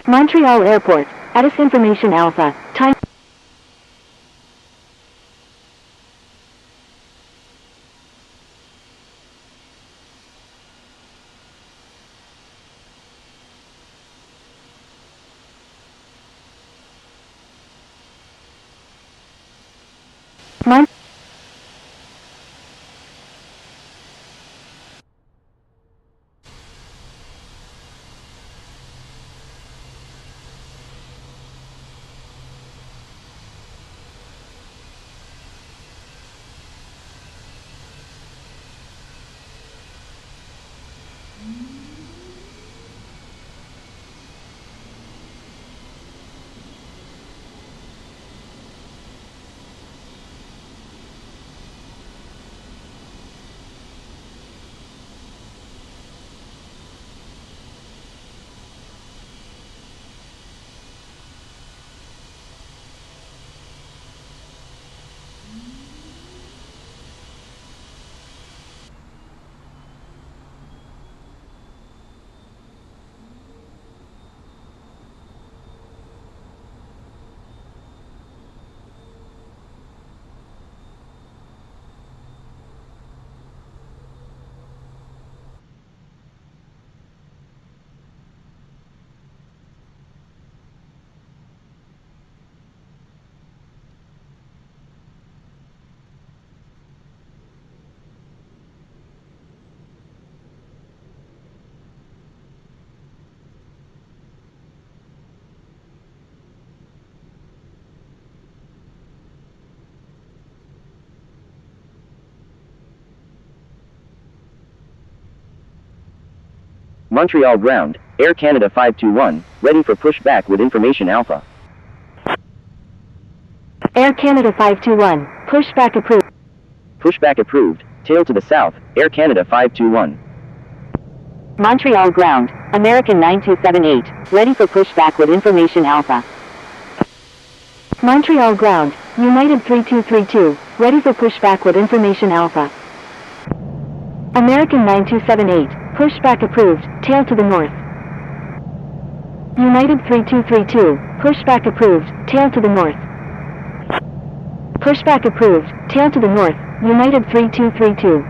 Montreal Airport. Addis Information Alpha. Time. Mon Montreal ground, Air Canada 521, ready for pushback with information Alpha. Air Canada 521. Pushback approved. Pushback approved, tail to the south, Air Canada 521. Montreal ground. American 9278. Ready for pushback with information Alpha. Montreal ground. United 3232. Ready for pushback with information Alpha. American 9278. Pushback approved. Tail to the north. United 3232. Pushback approved. Tail to the north. Pushback approved. Tail to the north. United 3232.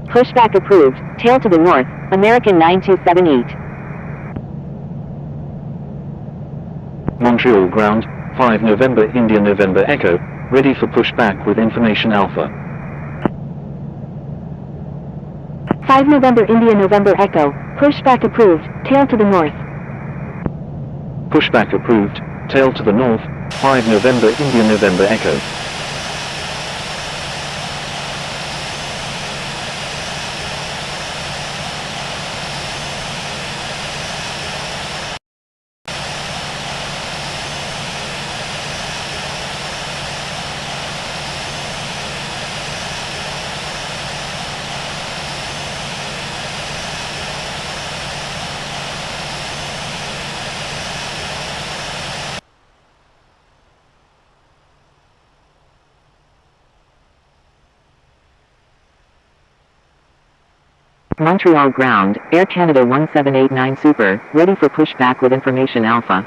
Pushback approved. Tail to the north. American 9278. Montreal ground, 5 November India November Echo, ready for pushback with information Alpha. 5 November India November Echo. Pushback approved. Tail to the north. Pushback approved, tail to the north, 5 November India November Echo. Montreal ground. Air Canada 1789 Super. Ready for pushback with information Alpha.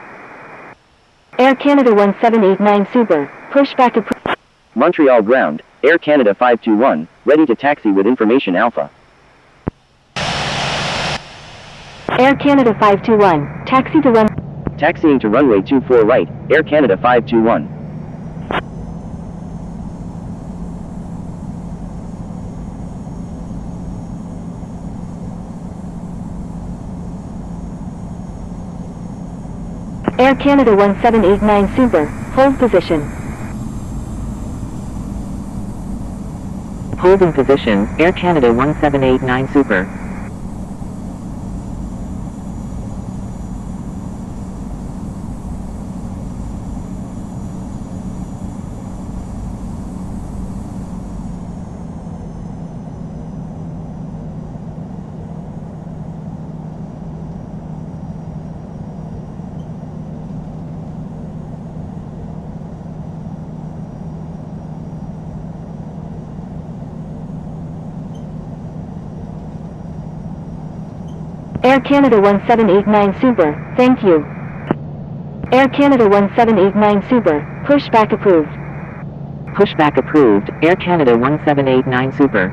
Air Canada 1789 Super. Pushback approved. Montreal ground, Air Canada 521, ready to taxi with information Alpha. Air Canada 521. Taxi to run. Taxiing to runway 24 right, Air Canada 521. Air Canada 1789 Super. Hold position. Holding position, Air Canada 1789 Super. Air Canada 1789 Super, thank you. Air Canada 1789 Super, pushback approved. Pushback approved, Air Canada 1789 Super.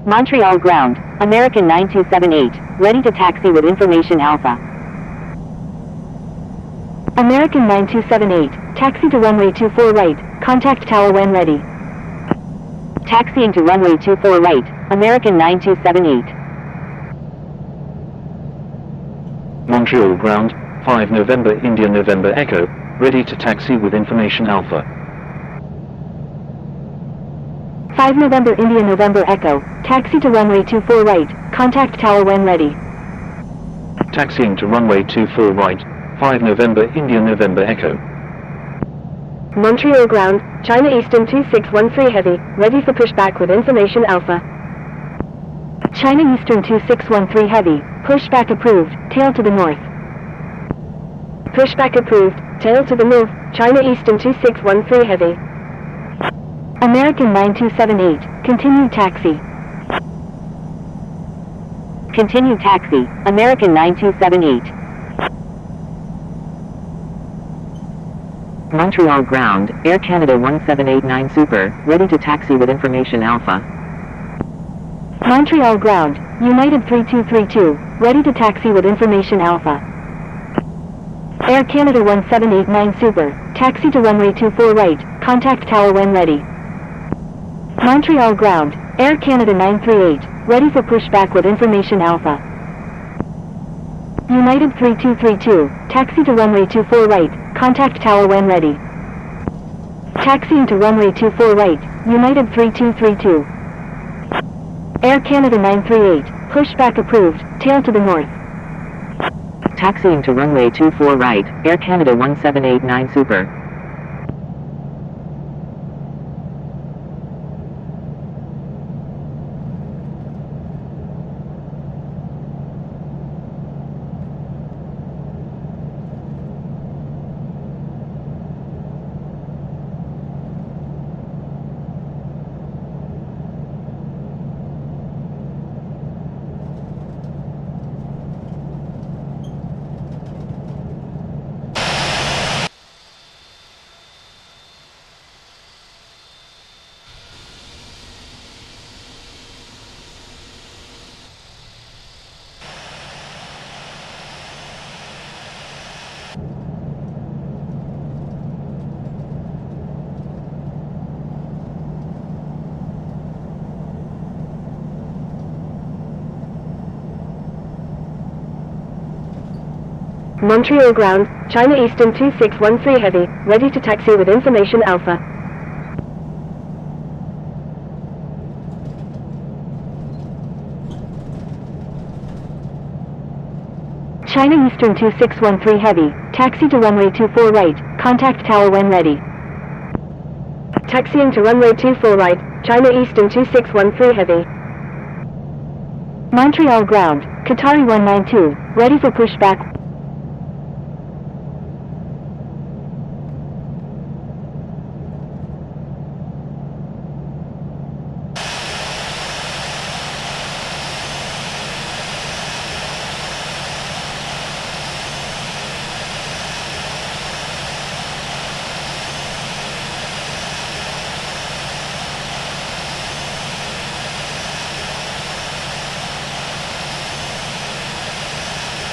Montreal ground, American 9278, ready to taxi with information Alpha. American 9278, taxi to runway 24 right, contact tower when ready. Taxiing to runway 24 right, American 9278. Montreal ground, 5 November India November Echo, ready to taxi with information Alpha. 5 November India November Echo, taxi to runway 24 right, contact tower when ready. Taxiing to runway 24 right, 5 November India November Echo. Montreal ground, China Eastern 2613 Heavy, ready for pushback with information Alpha. China Eastern 2613 Heavy, pushback approved, tail to the north. Pushback approved, tail to the north, China Eastern 2613 Heavy. American 9278, continue taxi. Continue taxi, American 9278. Montreal ground, Air Canada 1789 Super, ready to taxi with information Alpha. Montreal ground, United 3232, ready to taxi with information Alpha. Air Canada 1789 Super, taxi to runway 24 right, contact tower when ready. Montreal ground, Air Canada 938, ready for pushback with information Alpha. United 3232, taxi to runway 24 right, contact tower when ready. Taxiing to runway 24 right, United 3232. Air Canada 938, pushback approved, tail to the north. Taxiing to runway 24 right, Air Canada 1789 Super. Montreal ground, China Eastern 2613 Heavy, ready to taxi with information Alpha. China Eastern 2613 Heavy, taxi to runway 24 right, contact tower when ready. Taxiing to runway 24 right, China Eastern 2613 Heavy. Montreal ground, Qatari 192, ready for pushback.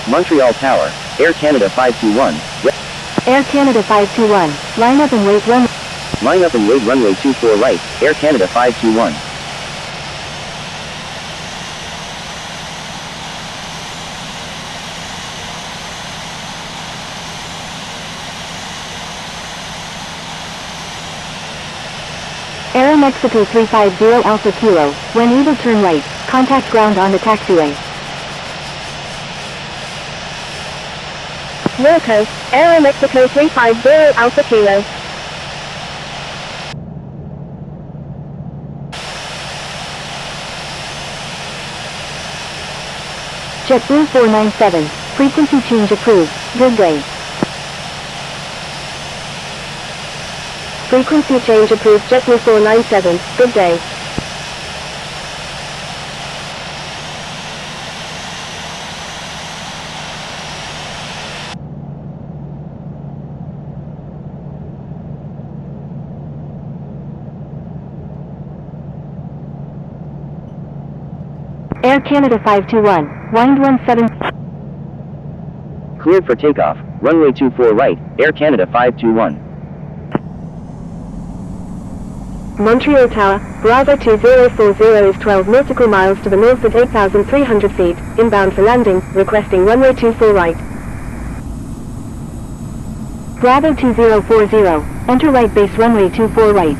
Montreal Tower, Air Canada 521. Air Canada 521, line up and wait run. Line up and wait runway 24 right, Air Canada 521. Aero Mexico 350 Alpha Kilo, when able turn right, contact ground on the taxiway. Wilco, Aero Mexico 350 Alpha Kilo. JetBlue 497, frequency change approved, good day. Frequency change approved, JetBlue 497, good day. Air Canada 521, wind 17. Cleared for takeoff. Runway 24 right. Air Canada 521. Montreal Tower, Bravo 2040 is 12 nautical miles to the north at 8,300 feet, inbound for landing, requesting runway 24 right. Bravo 2040, enter right base runway 24 right.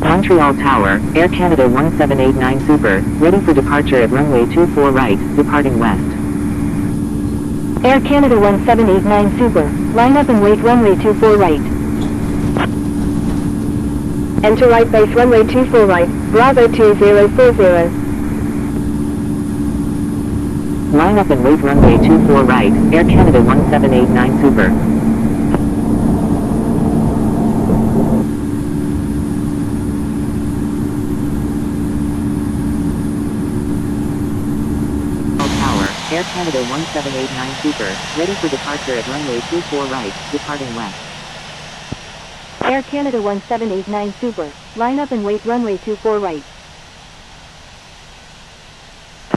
Montreal Tower, Air Canada 1789 Super, ready for departure at runway 24 right, departing west. Air Canada 1789 Super, line up and wait runway 24 right. Enter right base runway 24 right, Bravo 2040. Line up and wait runway 24 right, Air Canada 1789 Super. Tower, Air Canada 1789 Super, ready for departure at runway 24 right, departing west. Air Canada 1789 Super, line up and wait runway 24 right.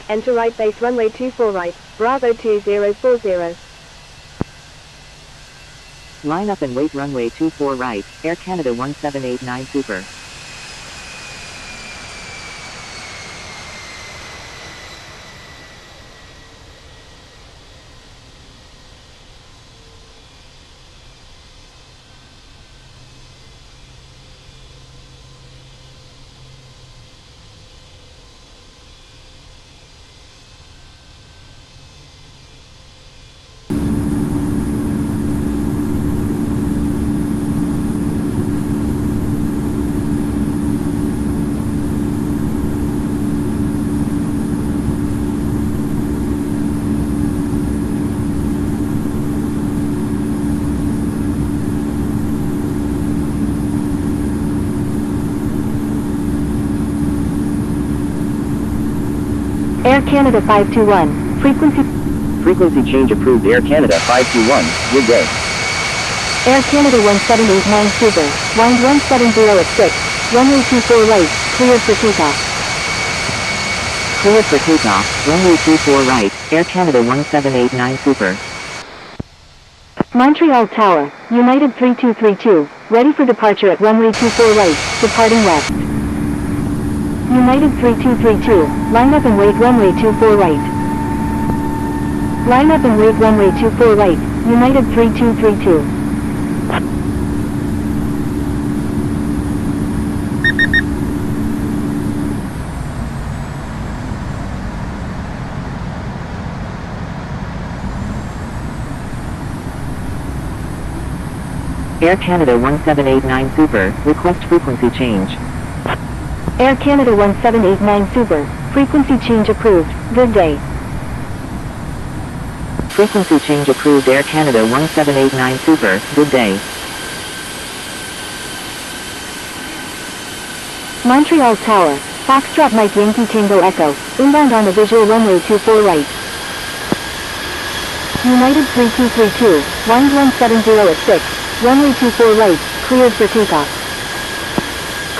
Enter right base runway 24 right, Bravo 2040. Line up and wait runway 24 right, Air Canada 1789 Super. Air Canada 521, Frequency change approved. Air Canada 521. Good day. Air Canada 1789 Super, wind 170 at 6, runway 24 right, cleared for takeoff. Cleared for takeoff, runway 24 right, Air Canada 1789 Super. Montreal Tower, United 3232, ready for departure at runway 24 right, departing west. United 3232, line up and wait runway 24 right. Line up and wait runway 24 right, United 3232. Air Canada 1789 Super, request frequency change. Air Canada 1789 Super, frequency change approved, good day. Frequency change approved. Air Canada 1789 Super, good day. Montreal Tower, Foxtrot Mike Yankee Tango Echo, inbound on the visual runway 24 right. United 3232, wind 170 at 6, runway 24 right, cleared for takeoff.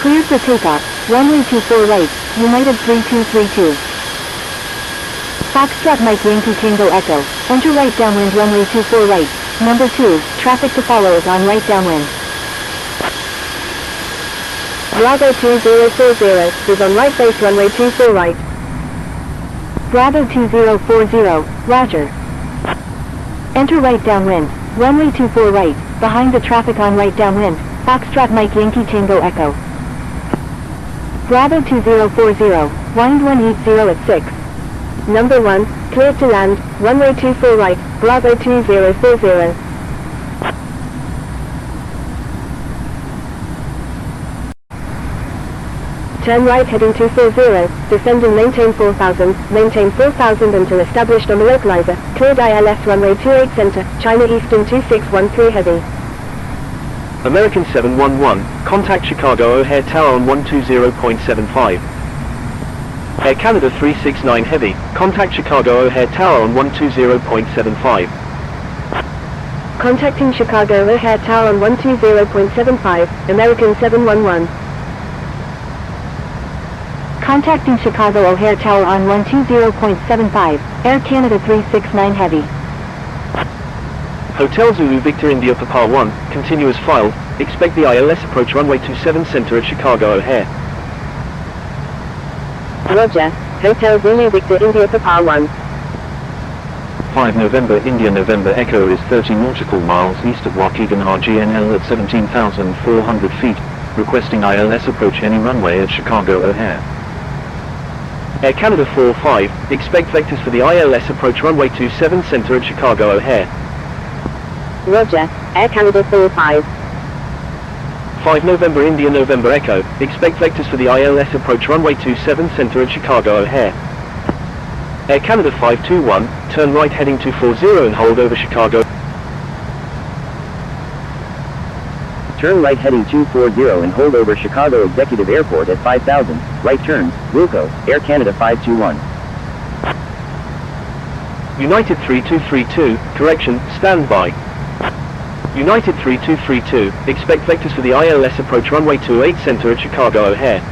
Cleared for takeoff, runway 24 right, United 3232. Foxtrot Mike Yankee Tango Echo, enter right downwind runway 24 right, number 2, traffic to follow is on right downwind. Bravo 2040 is on right base runway 24 right. Bravo 2040, roger. Enter right downwind, runway 24 right, behind the traffic on right downwind, Foxtrot Mike Yankee Tango Echo. Bravo 2040, wind 180 at 6. Number 1, cleared to land, runway 24 right, Bravo 2040. Turn right heading 240, descend and maintain 4000 until established on the localizer, cleared ILS runway 28 center, China Eastern 2613 heavy. American 711, contact Chicago O'Hare Tower on 120.75. Air Canada 369 Heavy, contact Chicago O'Hare Tower on 120.75. Contacting Chicago O'Hare Tower on 120.75, American 711. Contacting Chicago O'Hare Tower on 120.75, Air Canada 369 Heavy. Hotel Zulu Victor India Papa 1, continuous filed, expect the ILS approach runway 27 center at Chicago O'Hare. Roger. Hotel Zulu Victor India Papa 1. 5 November India November Echo is 30 nautical miles east of Waukegan RGNL at 17,400 feet, requesting ILS approach any runway at Chicago O'Hare. Air Canada 45, expect vectors for the ILS approach runway 27 center at Chicago O'Hare. Roger. Air Canada 45. 5 November India November Echo, expect vectors for the ILS approach runway 27 center at Chicago O'Hare. Air Canada 521, turn right heading 240 and hold over Chicago. Turn right heading 240 and hold over Chicago Executive Airport at 5,000, right turns, Wilco, Air Canada 521. United 3232, correction, stand by. United 3232, expect vectors for the ILS approach runway 28 center at Chicago O'Hare.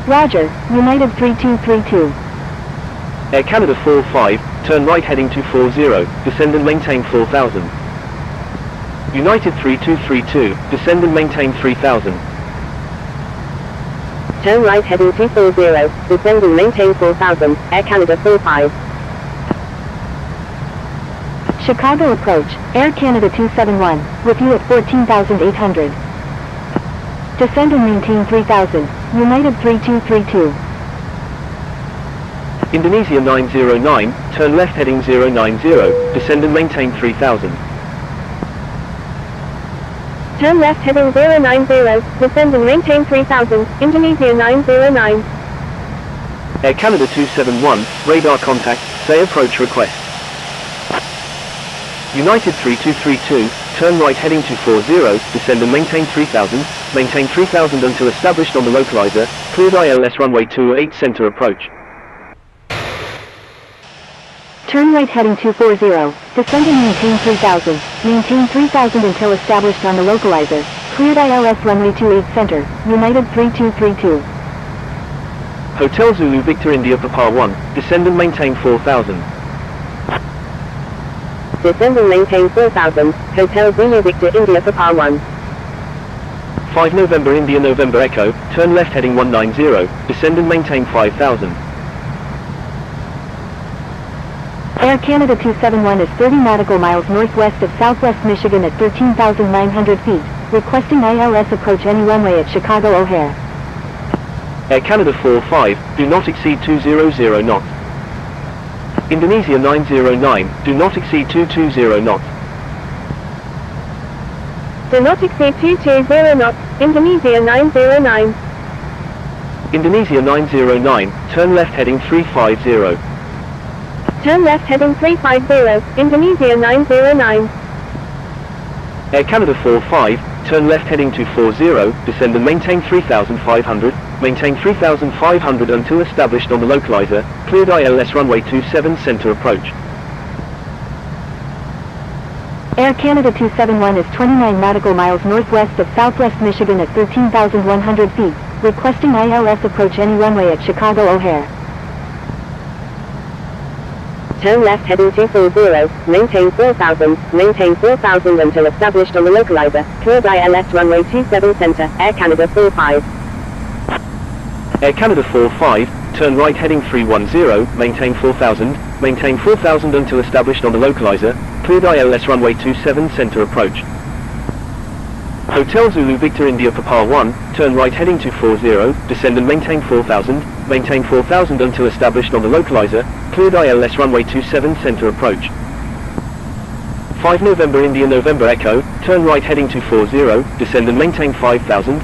Roger, United 3232. Air Canada 45, turn right heading 240, descend and maintain 4000. United 3232, descend and maintain 3000. Turn right heading 240, descend and maintain 4000, Air Canada 45. Chicago approach, Air Canada 271, with you at 14,800. Descend and maintain 3000, United 3232. Indonesia 909, turn left heading 090, descend and maintain 3000. Turn left heading 090, descend and maintain 3000, Indonesia 909. Air Canada 271, radar contact, say approach request. United 3232, turn right heading 240, descend and maintain 3000 until established on the localizer, cleared ILS runway 28 center approach. Turn right heading 240, descend and maintain 3000 until established on the localizer, cleared ILS runway 28 center, United 3232. Hotel Zulu Victor India Papa 1, descend and maintain 4000. Descend and maintain 4000, Hotel Zulu Victor India Papa 1. 5 November India November Echo, turn left heading 190, descend and maintain 5000. Air Canada 271 is 30 nautical miles northwest of Southwest Michigan at 13,900 feet, requesting ILS approach any runway at Chicago O'Hare. Air Canada 45, do not exceed 200 knots. Indonesia 909, do not exceed 220 knots. Do not exceed 220 knots, Indonesia 909. Indonesia 909, turn left heading 350. Turn left heading 350, Indonesia 909. Air Canada 45, turn left heading 240, descend and maintain 3500, maintain 3500 until established on the localizer, cleared ILS runway 27 center approach. Air Canada 271 is 29 nautical miles northwest of Southwest Michigan at 13,100 feet, requesting ILS approach any runway at Chicago O'Hare. Turn left heading 240, maintain 4000 until established on the localizer, cleared ILS runway 27 center, Air Canada 45. Air Canada 45, turn right heading 310, maintain 4000 until established on the localizer, cleared ILS runway 27 center approach. Hotel Zulu Victor India Papa 1, turn right heading 240, descend and maintain 4000 until established on the localizer, cleared ILS runway 27 center approach. 5 November India November Echo, turn right heading 240, descend and maintain 5000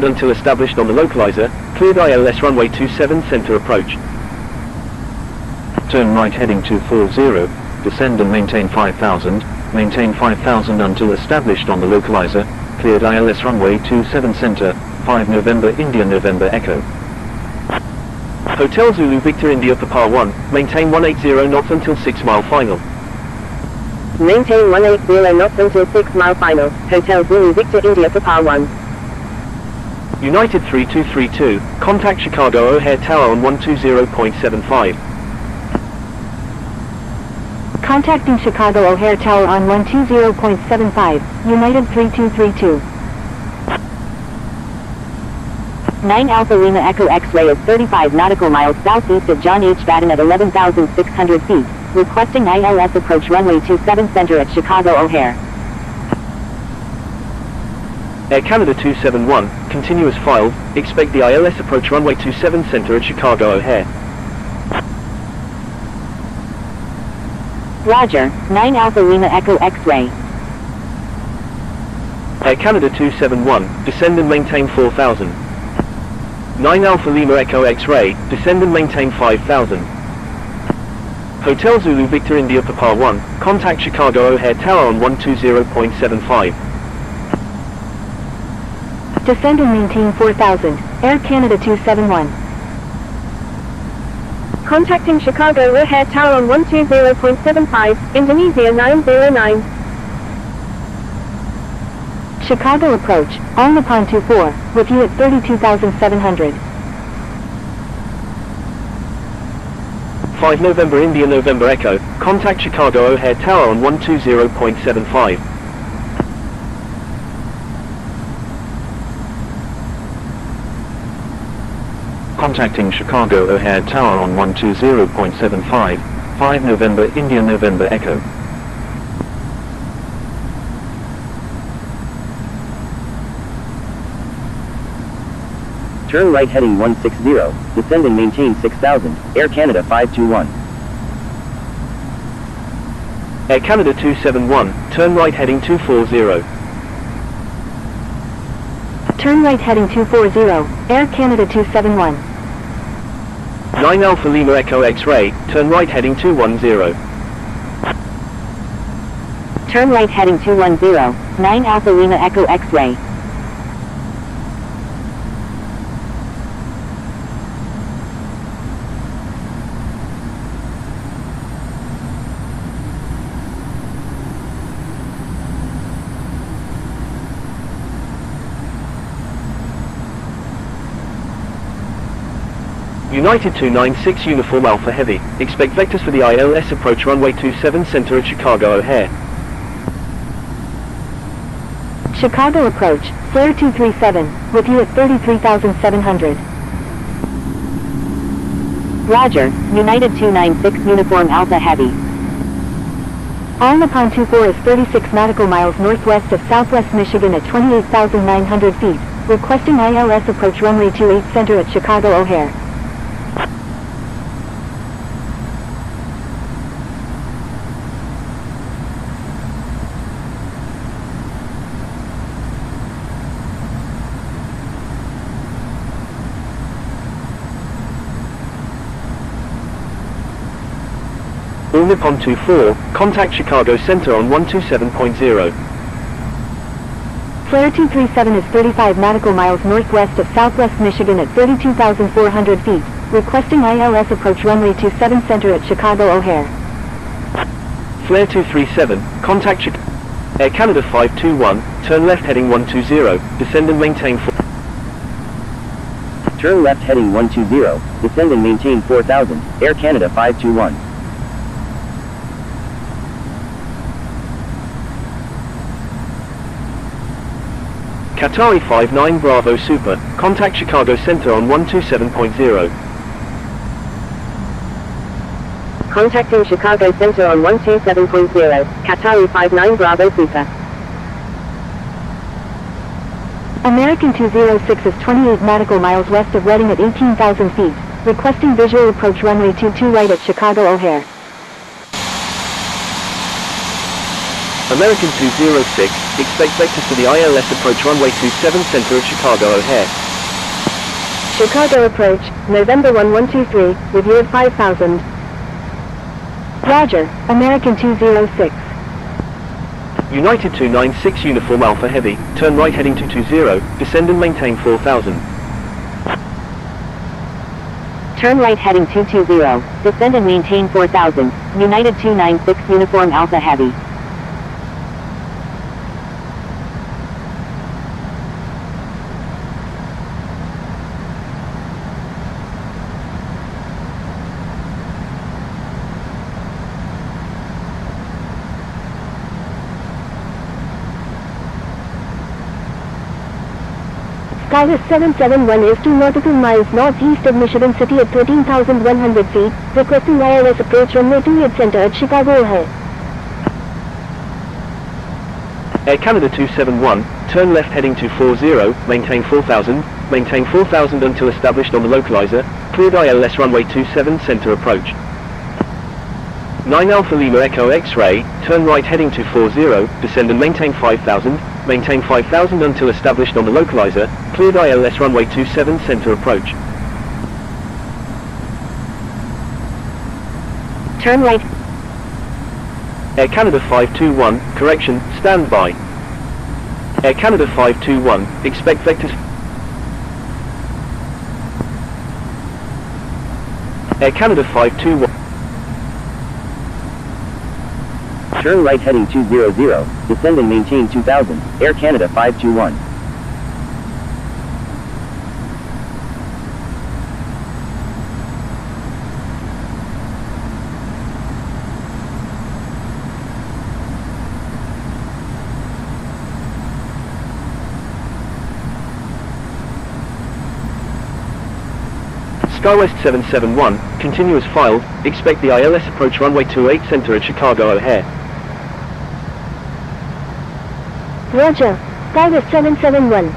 until established on the localizer, cleared ILS runway 27 center approach. Turn right heading 240, descend and maintain 5000 until established on the localizer, cleared ILS runway 27 center, 5 November India November Echo. Hotel Zulu Victor India Papa 1, maintain 180 knots until 6 mile final. Maintain 180 knots until 6 mile final, Hotel Zulu Victor India Papa 1. United 3232, contact Chicago O'Hare Tower on 120.75. Contacting Chicago O'Hare Tower on 120.75, United 3232. 9 Alpha Lima Echo X-ray is 35 nautical miles southeast of John H. Batten at 11,600 feet, requesting ILS approach runway 27 center at Chicago O'Hare. Air Canada 271, continuous file, expect the ILS approach runway 27 center at Chicago O'Hare. Roger, 9 Alpha Lima Echo X-ray. Air Canada 271, descend and maintain 4,000. 9 Alpha Lima Echo X-ray, descend and maintain 5,000. Hotel Zulu Victor India Papa 1, contact Chicago O'Hare Tower on 120.75. Descend and maintain 4,000, Air Canada 271. Contacting Chicago O'Hare Tower on 120.75, Indonesia 909. Chicago approach, All Nippon 24, with you at 32,700. 5 November India November Echo, contact Chicago O'Hare Tower on 120.75. Contacting Chicago O'Hare Tower on 120.75, 5 November India November Echo. Turn right heading 160, descend and maintain 6,000, Air Canada 521. Air Canada 271, turn right heading 240. Turn right heading 240, Air Canada 271. 9 Alpha Lima Echo X-ray, turn right heading 210. Turn right heading 210, 9 Alpha Lima Echo X-ray. United 296 Uniform Alpha Heavy, expect vectors for the ILS approach runway 27 center at Chicago O'Hare. Chicago approach, Flare 237, with you at 33,700. Roger, United 296 Uniform Alpha Heavy. All Nippon 24 is 36 nautical miles northwest of southwest Michigan at 28,900 feet, requesting ILS approach runway 28 center at Chicago O'Hare. All Nippon 24, contact Chicago Center on 127.0. Flare 237 is 35 nautical miles northwest of southwest Michigan at 32,400 feet, requesting ILS approach runway 27 center at Chicago O'Hare. Flare 237, contact Air Canada 521, turn left heading 120, descend and maintain 4. Turn left heading 120, descend and maintain 4,000, Air Canada 521. Qatari 59 Bravo Super, contact Chicago Center on 127.0. Contacting Chicago Center on 127.0, Qatari 59 Bravo Super. American 206 is 28 nautical miles west of Reading at 18,000 feet, requesting visual approach runway 22 right at Chicago O'Hare. American 206, expect vectors for the ILS approach runway 27 center at Chicago O'Hare. Chicago approach, November 1123, with you at 5,000. Roger, American 206. United 296 Uniform Alpha Heavy, turn right heading 220, descend and maintain 4,000. Turn right heading 220, descend and maintain 4,000, United 296 Uniform Alpha Heavy. Skywest 771 is 2 nautical miles northeast of Michigan City at 13,100 feet, requesting ILS approach runway 28 center at Chicago O'Hare. Air Canada 271, turn left heading to 40, maintain 4,000 until established on the localizer, cleared ILS runway 27 center approach. 9 Alpha Lima Echo X-ray, turn right heading to 40, descend and maintain 5,000 until established on the localizer, cleared ILS runway 27 center approach. Turn right. Air Canada 521, correction, stand by. Air Canada 521, expect vectors. Air Canada 521. Turn right heading 200, descend and maintain 2000, Air Canada 521. SkyWest 771, continuous filed, expect the ILS approach runway 28 center at Chicago O'Hare. Roger. Skywest 771.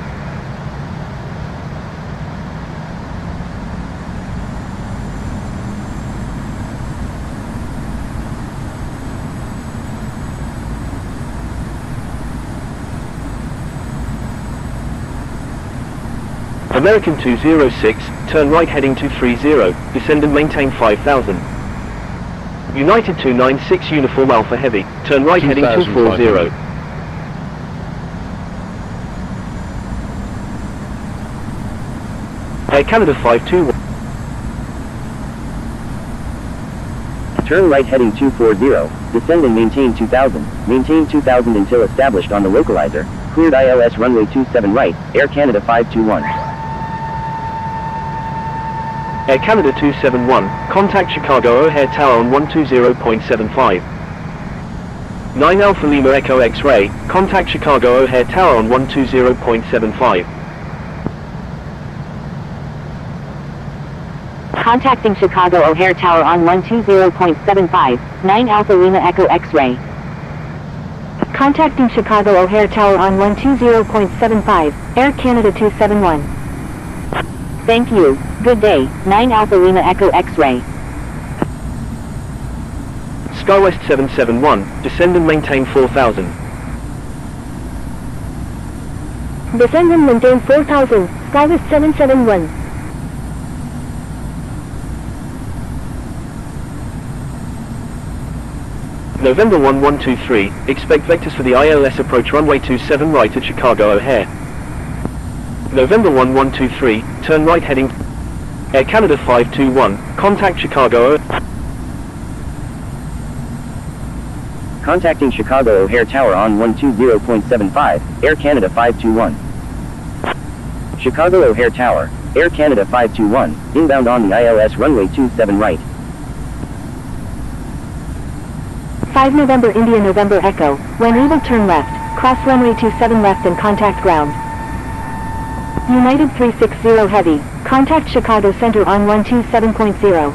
American 206, turn right heading to 30, descend and maintain 5,000. United 296 Uniform Alpha Heavy, turn right heading to 40. Air Canada 521. Turn right heading 240, descend and maintain 2000, maintain 2000 until established on the localizer, cleared ILS runway 27 right, Air Canada 521. Air Canada 271, contact Chicago O'Hare Tower on 120.75. 9 Alpha Lima Echo X-ray, contact Chicago O'Hare Tower on 120.75. Contacting Chicago O'Hare Tower on 120.75, 9 Alpha Lima Echo X-ray. Contacting Chicago O'Hare Tower on 120.75, Air Canada 271. Thank you. Good day, 9 Alpha Lima Echo X-ray. SkyWest 771, descend and maintain 4,000. Descend and maintain 4,000, Skywest 771. November 1123, expect vectors for the ILS approach runway 27 right at Chicago O'Hare. November 1123, turn right heading. Air Canada 521, contact Chicago O'Hare. Contacting Chicago O'Hare Tower on 120.75, Air Canada 521. Chicago O'Hare Tower, Air Canada 521, inbound on the ILS runway 27 right. 5 November India November Echo, when able turn left, cross runway 27 left and contact ground. United 360 Heavy, contact Chicago Center on 127.0.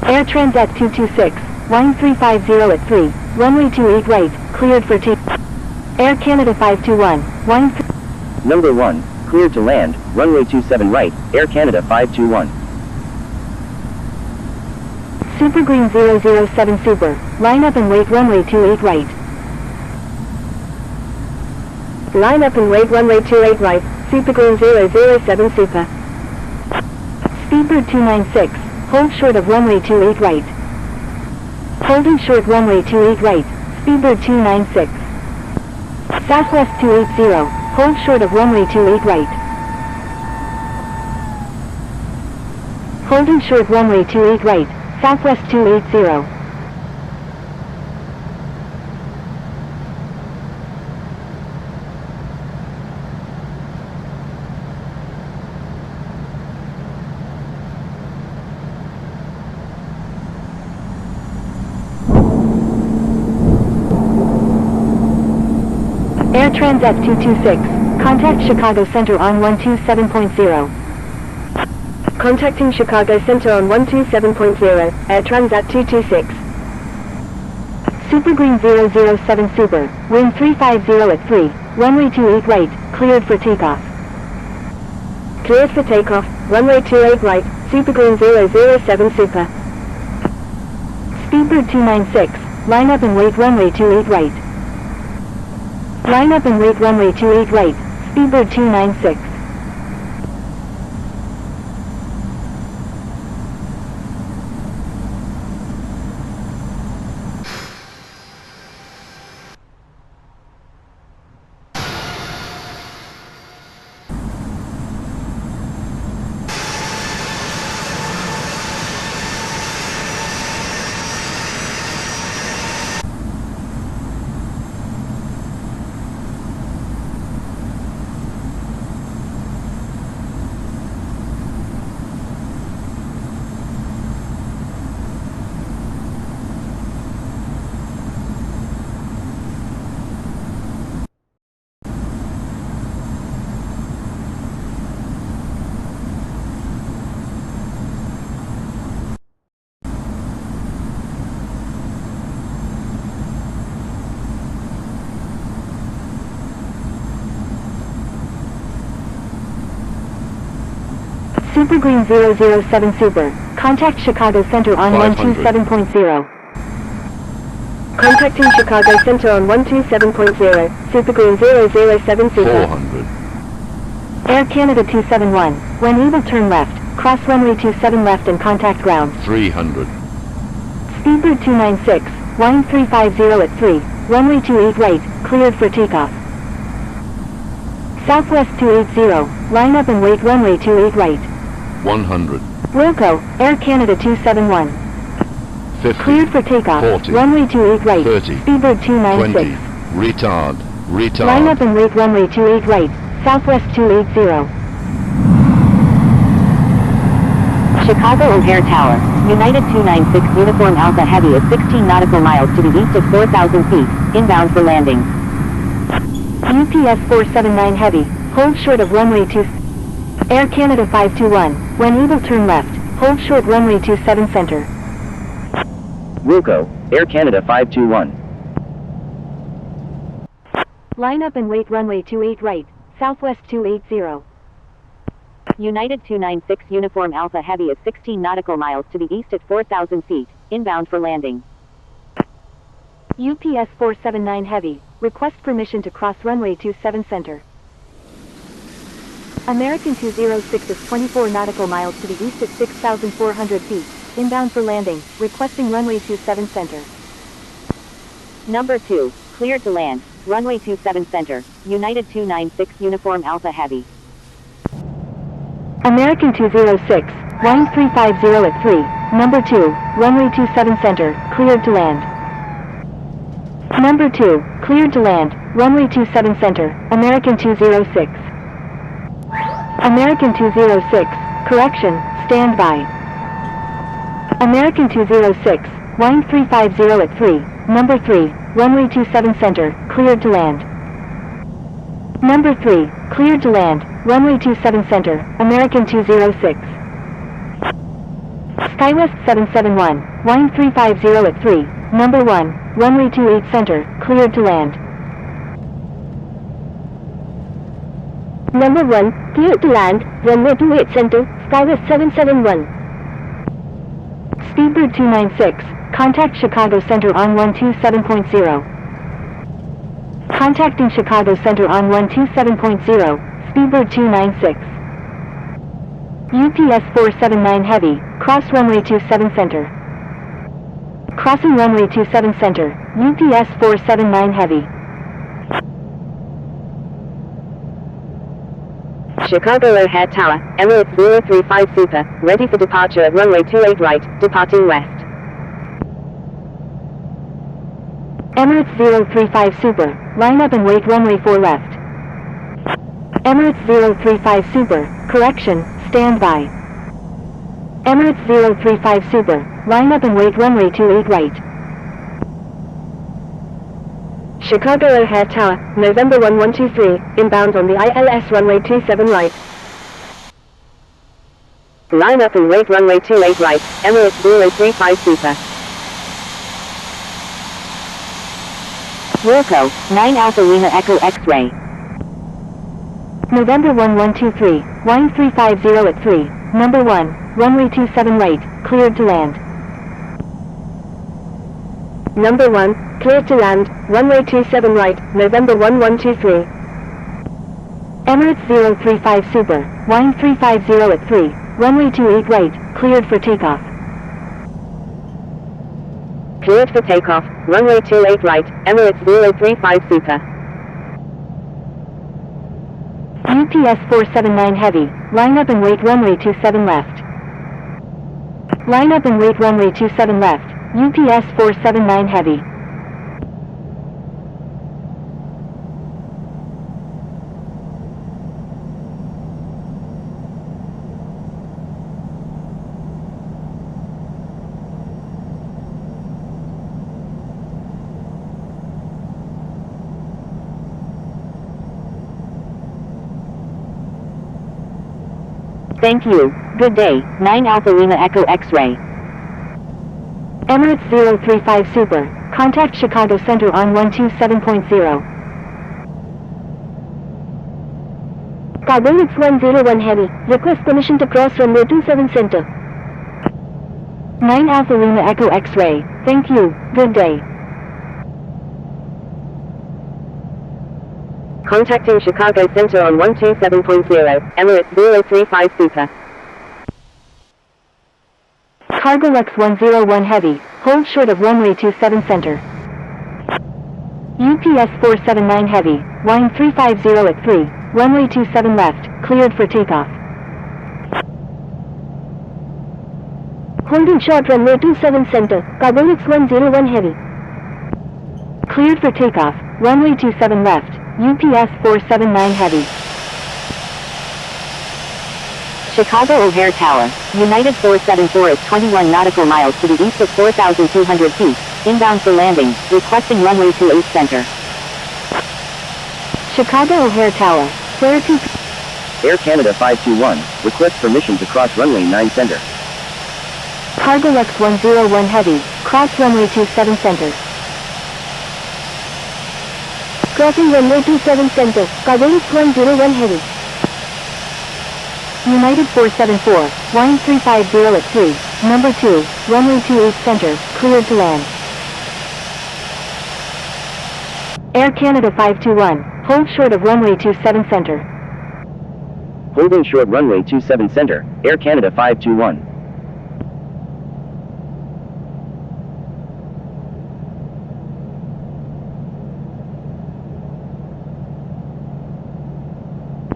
Air Transat 226, Line 350 at 3, runway 28 right, cleared for T. Air Canada 521, Line Number 1, cleared to land, runway 27 right, Air Canada 521. Super Green 007 Super, line up and wait runway 28 right. Line up and wait runway 28 right, Super Green 007 Super. Speedbird 296, hold short of runway 28 right. Holding short runway 28 right, Speedbird 296. Southwest 280, hold short of runway 28 right. Holding short runway 28 right, Southwest 280. Air Transat 226, Contact Chicago Center on 127.0. Contacting Chicago Center on 127.0, Air Transat 226. Super Green 007 Super, wind 350 at 3, runway 28 right, cleared for takeoff. Cleared for takeoff, runway 28 right, Super Green 007 Super. Speedbird 296, line up and wait runway 28 right. Line up and wait runway 28 right, Speedbird 296. Super Green 007 Super, contact Chicago Center on 127.0. Contacting Chicago Center on 127.0, Super Green 007 Super. 400. Air Canada 271, when able turn left, cross runway 27 left and contact ground. 300. Speedbird 296, wind 350 at 3, runway 28 right, cleared for takeoff. Southwest 280, line up and wait runway 28 right. 100. Wilco, Air Canada 271. 50. Cleared for takeoff, 40. runway 28 right, 30. Speedbird 296. 20. Retard. Retard. Line up and wait runway 28 right, Southwest 280. Chicago O'Hare Tower, United 296 Uniform Alpha Heavy is 16 nautical miles to the east at 4,000 feet, inbound for landing. UPS 479 Heavy, hold short of runway 2. Air Canada 521, when able turn left, hold short runway 27 center. Wilco, Air Canada 521. Line up and wait runway 28 right, Southwest 280. United 296 Uniform Alpha Heavy is 16 nautical miles to the east at 4,000 feet, inbound for landing. UPS 479 Heavy, request permission to cross runway 27 center. American 206 is 24 nautical miles to the east at 6,400 feet, inbound for landing, requesting runway 27 center. Number 2, cleared to land, runway 27 center, United 296 Uniform Alpha Heavy. American 206, wind 350 at 3, number 2, runway 27 center, cleared to land. Number 2, cleared to land, runway 27 center, American 206. American 206, correction, stand by. American 206, wind 350 at 3, number 3, runway 27 center, cleared to land. Number 3, cleared to land, runway 27 center, American 206. Skywest 771, wind 350 at 3, number 1, runway 28 center, cleared to land. Number 1, cleared to land, runway 28 center, Skywest 771. Speedbird 296, contact Chicago Center on 127.0. Contacting Chicago Center on 127.0, Speedbird 296. UPS 479 Heavy, cross runway 27 center. Crossing runway 27 center, UPS 479 Heavy. Chicago O'Hare Tower, Emirates 035 Super, ready for departure at runway 28 right, departing west. Emirates 035 Super, line up and wait runway 4 left. Emirates 035 Super, correction, stand by. Emirates 035 Super, line up and wait runway 28 right. Chicago O'Hare Tower, November 1123, inbound on the ILS runway 27 right. Line up and wait runway 28 right, Emirates 035 Super. Wilco, 9 Alpha Lima Echo X-ray. November 1123, wind 350 at 3, number 1, runway 27 right, cleared to land. Number 1, cleared to land, runway 27 right, November 1123. Emirates 035 Super, wind 350 at 3, runway 28 right, cleared for takeoff. Cleared for takeoff, runway 28 right, Emirates 035 Super. UPS 479 Heavy, line up and wait runway 27 left. Line up and wait runway 27 left, UPS 479 Heavy. Thank you. Good day, 9 Alpha Lima Echo X-ray. Emirates 035 Super, contact Chicago Center on 127.0. Emirates 101 Heavy, request permission to cross runway 27 Center. 9 Alpha Lima Echo X-ray, thank you, good day. Contacting Chicago Center on 127.0, Emirates 035 Super. Cargo Lux 101 Heavy, hold short of runway 27 Center. UPS 479 Heavy, wind 350 at 3, runway 27 left, cleared for takeoff. Holding short runway 27 Center, Carbolix 101 Heavy. Cleared for takeoff, runway 27 left, UPS 479 Heavy. Chicago O'Hare Tower, United 474 is 21 nautical miles to the east of 4,200 feet, inbound for landing, requesting runway 28 center. Chicago O'Hare Tower, Flare 2... Air Canada 521, request permission to cross runway 9 center. Cargo Lux 101 Heavy, cross runway 27 center. Crossing runway 27 Center, Carbolix 101 Heavy. United 474, wind 350 at 3, number 2, runway 28 center, cleared to land. Air Canada 521, hold short of runway 27 center. Holding short runway 27 center, Air Canada 521.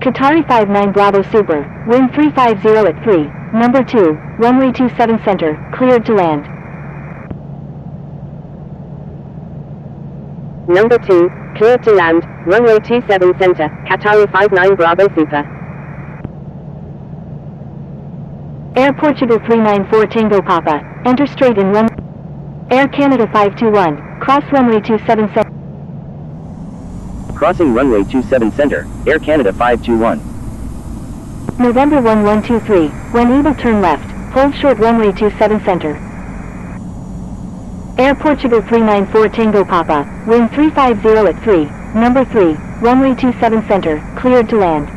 Qatari 59 Bravo Super, wind 350 at 3, number 2, runway 27 center, cleared to land. Number 2, cleared to land, runway 27 Center, Qatari 59 Bravo Super. Air Portugal 394 Tango Papa, enter straight in run... Air Canada 521, cross runway 27 center. Crossing runway 27 center, Air Canada 521. November 1123, when able turn left, hold short runway 27 center. Air Portugal 394 Tango Papa, wind 350 at 3, number 3, runway 27 center, cleared to land.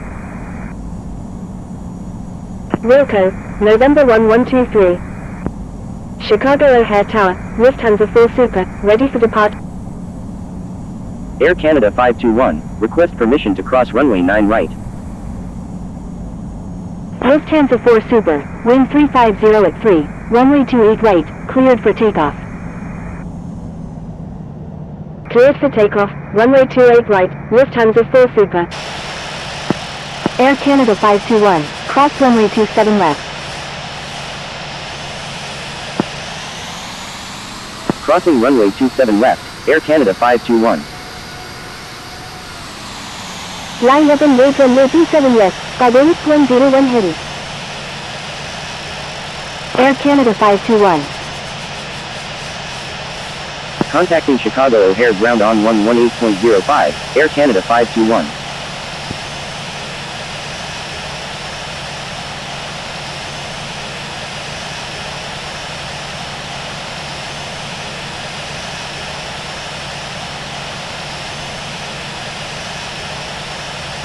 Wilco, November 1123. Chicago O'Hare Tower, Lufthansa 4 Super, ready for depart. Air Canada 521, request permission to cross runway 9 right. Lufthansa 4 Super, wind 350 at 3, runway 28 right, cleared for takeoff. Cleared for takeoff, runway 28 right, Lufthansa 4 Super. Air Canada 521, cross runway 27 left. Crossing runway 27 left, Air Canada 521. Line up and wait runway 27 left, Carbolix 101 Heavy. Air Canada 521. Contacting Chicago O'Hare ground on 118.05, Air Canada 521.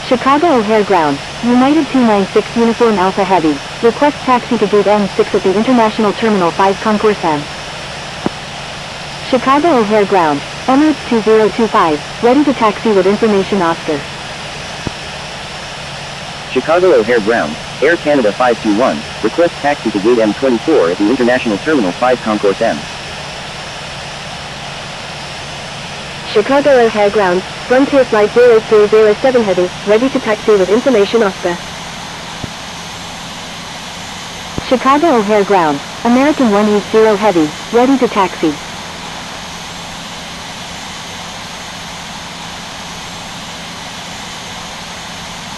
Chicago O'Hare ground, United 296 Uniform Alpha Heavy, request taxi to gate M6 at the International Terminal 5 Concourse M. Chicago O'Hare ground, Emirates 2025, ready to taxi with information Oscar. Chicago O'Hare ground, Air Canada 521, request taxi to gate M24 at the International Terminal 5 Concourse M. Chicago O'Hare ground, Frontier Flight 0307 Heavy, ready to taxi with information Oscar. Chicago O'Hare ground, American 180 Heavy, ready to taxi.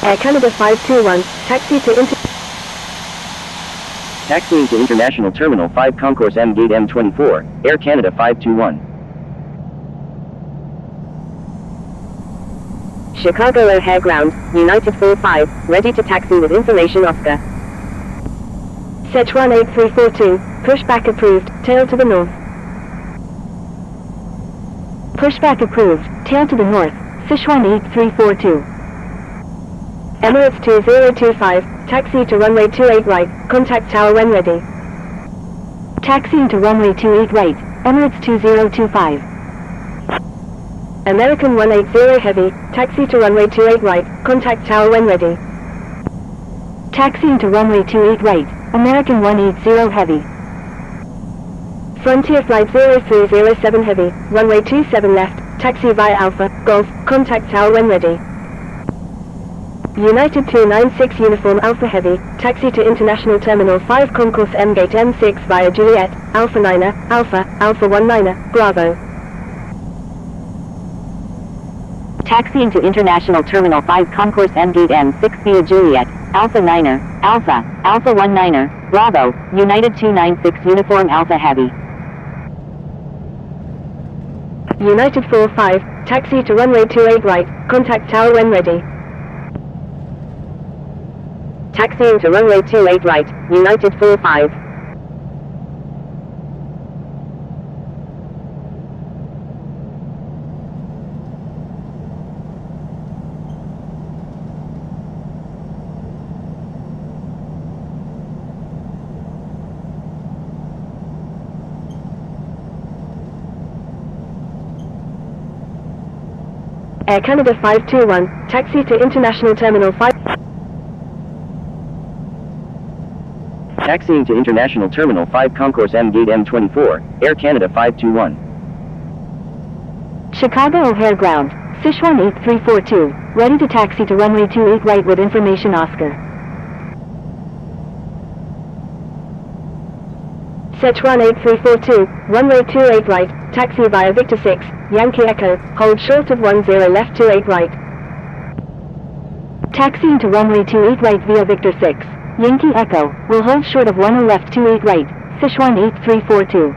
Air Canada 521, taxi to Taxiing to International Terminal 5 Concourse M gate M24, Air Canada 521. Chicago O'Hare ground, United 45, ready to taxi with information Oscar. Sichuan 8342, pushback approved, tail to the north. Pushback approved, tail to the north, Sichuan 8342. Emirates 2025, taxi to runway 28 right, contact tower when ready. Taxiing to runway 28 right, Emirates 2025. American 180 Heavy, taxi to runway 28 right, contact tower when ready. Taxiing to runway 28 right, American 180 Heavy. Frontier Flight 0307 Heavy, runway 27 left, taxi via Alpha, Golf, contact tower when ready. United 296 Uniform Alpha Heavy, taxi to International Terminal 5 Concourse M Gate M6 via Juliet, Alpha 9er, Alpha, Alpha 19er, Bravo. Taxiing to International Terminal 5 Concourse M Gate M6 via Juliet, Alpha 9er, Alpha, Alpha 19er, Bravo, United 296 Uniform Alpha Heavy. United 45, taxi to runway 28 right, contact tower when ready. Taxiing to runway 28 right, United 45. Air Canada 521, taxi to International Terminal 5. Taxiing to International Terminal 5 Concourse M Gate M24, Air Canada 521. Chicago O'Hare ground, Sichuan 8342, ready to taxi to runway 28 right with information Oscar. Sichuan 8342, runway 28 right, taxi via Victor 6, Yankee Echo, hold short of 10 left 28 right. Taxiing to runway 28 right via Victor 6, Yankee Echo, will hold short of 10 left 28 right, Sichuan 8342.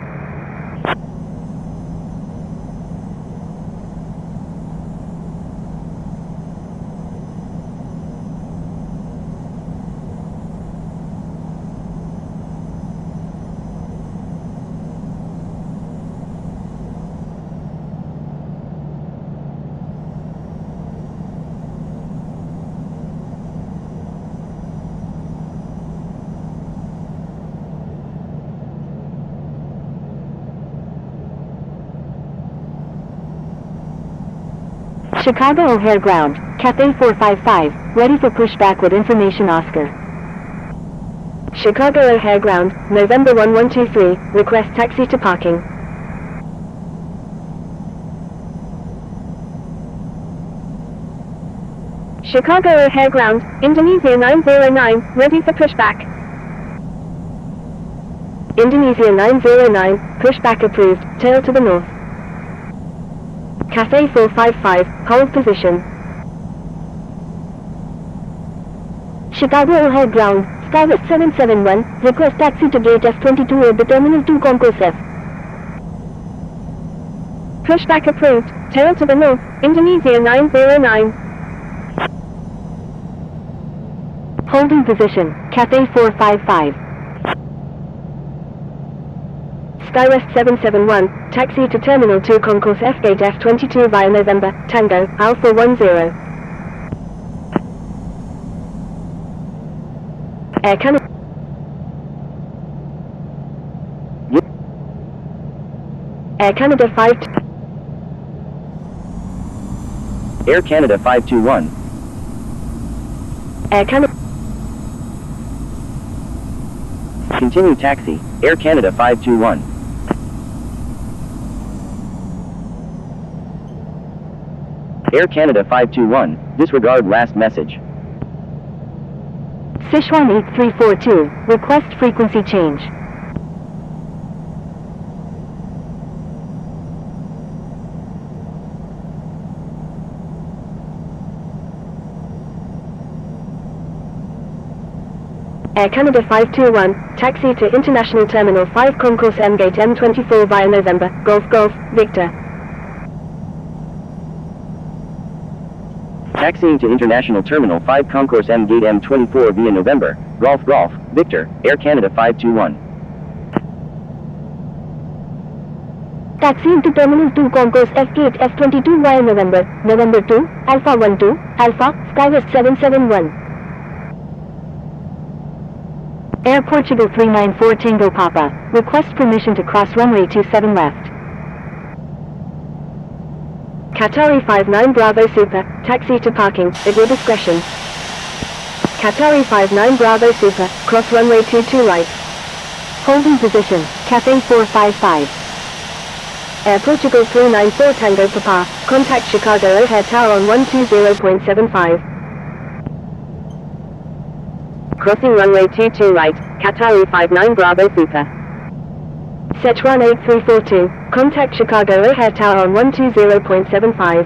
Chicago O'Hare ground, Cathay 455, ready for pushback with information Oscar. Chicago O'Hare ground, November 1123, request taxi to parking. Chicago O'Hare ground, Indonesia 909, ready for pushback. Indonesia 909, pushback approved, tail to the north. Cathay 455, hold position. Chicago O'Hare ground, Skywest 771, request taxi to gate F22 at the Terminal 2 Concourse F. Pushback approved. Tail to the north. Indonesia 909. Holding position, Cathay 455. Skywest 771, taxi to Terminal 2 Concourse F Gate F22 via November, Tango, Alpha 10. Air Canada. Air Canada 5. Air Canada 521. Air Canada. Continue taxi, Air Canada 521. Air Canada 521, disregard last message. Sichuan 8342, request frequency change. Air Canada 521, taxi to International Terminal 5 Concourse M Gate M24 via November, Golf Golf, Victor. Taxiing to International Terminal 5 Concourse M Gate M24 via November, Golf Golf, Victor, Air Canada 521. Taxiing to Terminal 2 Concourse F Gate F22 via November, November 2, Alpha 12, Alpha, Skywest 771. Air Portugal 394 Tango Papa, request permission to cross runway 27 left. Qatari 59 Bravo Super, taxi to parking, at your discretion. Qatari 59 Bravo Super, cross runway 22 right. Holding position, Cathay 455. Air Portugal 394 Tango Papa, contact Chicago O'Hare Tower on 120.75. Crossing runway 22 right, Qatari 59 Bravo Super. Sichuan 8342, contact Chicago O'Hare Tower on 120.75.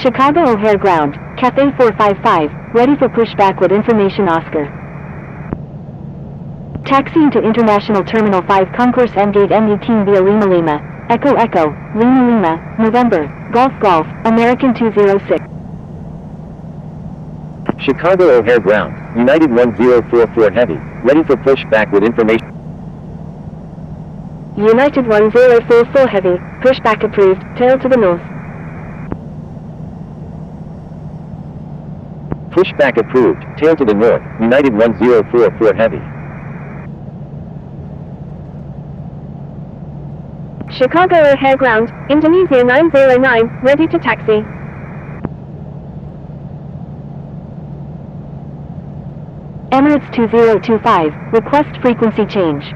Chicago O'Hare Ground, Cathay 455, ready for pushback with information Oscar. Taxiing to International Terminal 5 Concourse M Gate M18 via Lima Lima, Echo Echo, Lima Lima, November, Golf Golf, American 206. Chicago O'Hare Ground, United 1044 Heavy, ready for pushback with information. United 1044 Heavy, pushback approved, tail to the north. Pushback approved, tail to the north, United 1044 Heavy. Chicago O'Hare Ground, Indonesia 909, ready to taxi. Emirates 2025, request frequency change.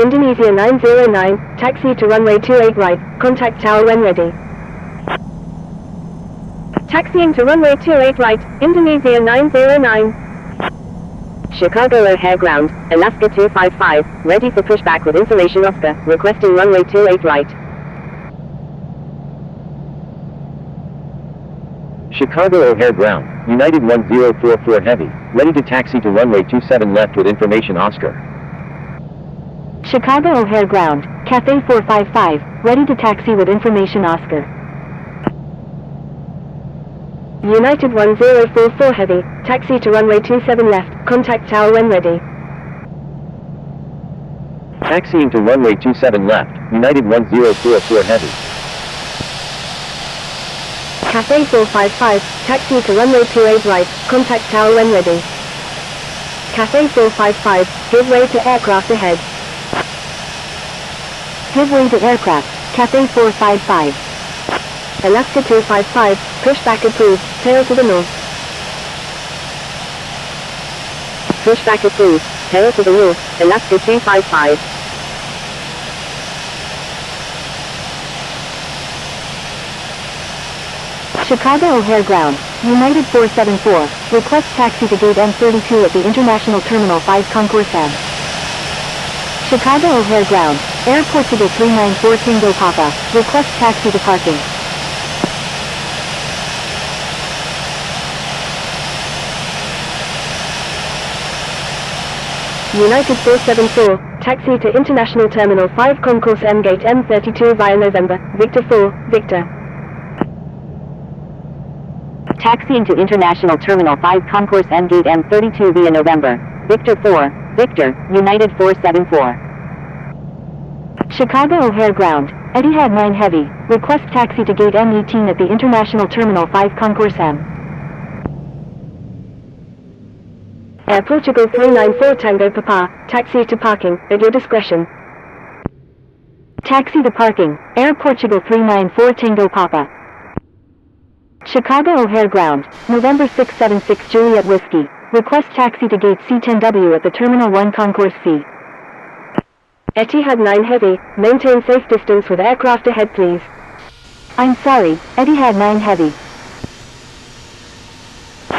Indonesia 909, taxi to runway 28 right, contact tower when ready. Taxiing to runway 28 right, Indonesia 909. Chicago O'Hare Ground, Alaska 255, ready for pushback with information Oscar, requesting runway 28 right. Chicago O'Hare Ground, United 1044 Heavy, ready to taxi to runway 27 left with information Oscar. Chicago O'Hare Ground, Cathay 455, ready to taxi with information Oscar. United 1044 Heavy, taxi to runway 27 left, contact tower when ready. Taxiing to runway 27 left, United 1044 Heavy. Cathay 455, taxi to runway 28 right, contact tower when ready. Cathay 455, give way to aircraft ahead. Give way to aircraft, Cathay 455. Alaska 255, pushback approved, tail to the north. Pushback approved, tail to the north, Alaska 255. Chicago O'Hare Ground, United 474, request taxi to gate M32 at the International Terminal 5 Concourse M. Chicago O'Hare Ground, Air Portugal 394 Tango Papa, request taxi to parking. United 474, taxi to International Terminal 5 Concourse M Gate M32 via November, Victor 4, Victor. Taxiing to International Terminal 5 Concourse M Gate M32 via November, Victor 4, Victor, United 474. Chicago O'Hare Ground, Etihad 9 Heavy, request taxi to gate M18 at the International Terminal 5 Concourse M. Air Portugal 394 Tango Papa, taxi to parking, at your discretion. Taxi to parking, Air Portugal 394 Tango Papa. Chicago O'Hare Ground, November 676 Juliet Whiskey, request taxi to gate C10W at the Terminal 1 Concourse C. Etihad 9 Heavy, maintain safe distance with aircraft ahead please. I'm sorry, Etihad 9 Heavy.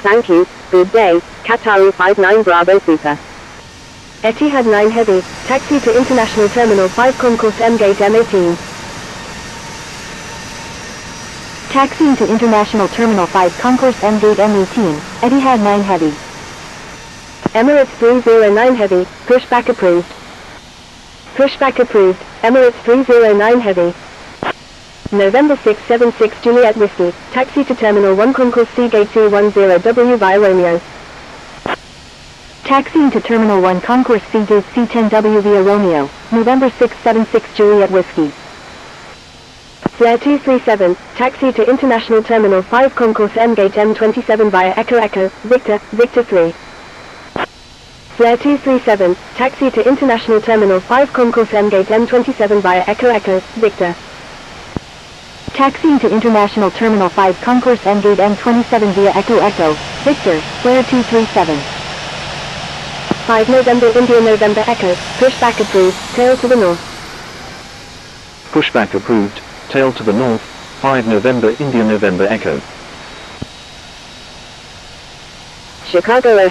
Thank you, good day, Qataru 59 Bravo Super. Etihad 9 Heavy, taxi to International Terminal 5 Concourse M Gate M18. Taxiing to International Terminal 5 Concourse M Gate M18, Etihad 9 Heavy. Emirates 309 Heavy, pushback approved. Pushback approved, Emirates 309 Heavy. November 676 Juliet Whiskey, taxi to Terminal 1 Concourse C Gate C10W via Romeo. Taxiing to Terminal 1 Concourse C Gate C10W via Romeo, November 676 Juliet Whiskey. Flair 237, taxi to International Terminal 5 Concourse M Gate M27 via Echo Echo, Victor, Victor 3. Flair 237, taxi to International Terminal 5 Concourse M Gate M27 via Echo Echo, Victor. Taxiing to International Terminal 5 Concourse M Gate M27 via Echo Echo, Victor, Flair 237. 5 November India November Echo, pushback approved, tail to the north. Pushback approved, tail to the north, 5 November India November Echo. Chicago O'Hare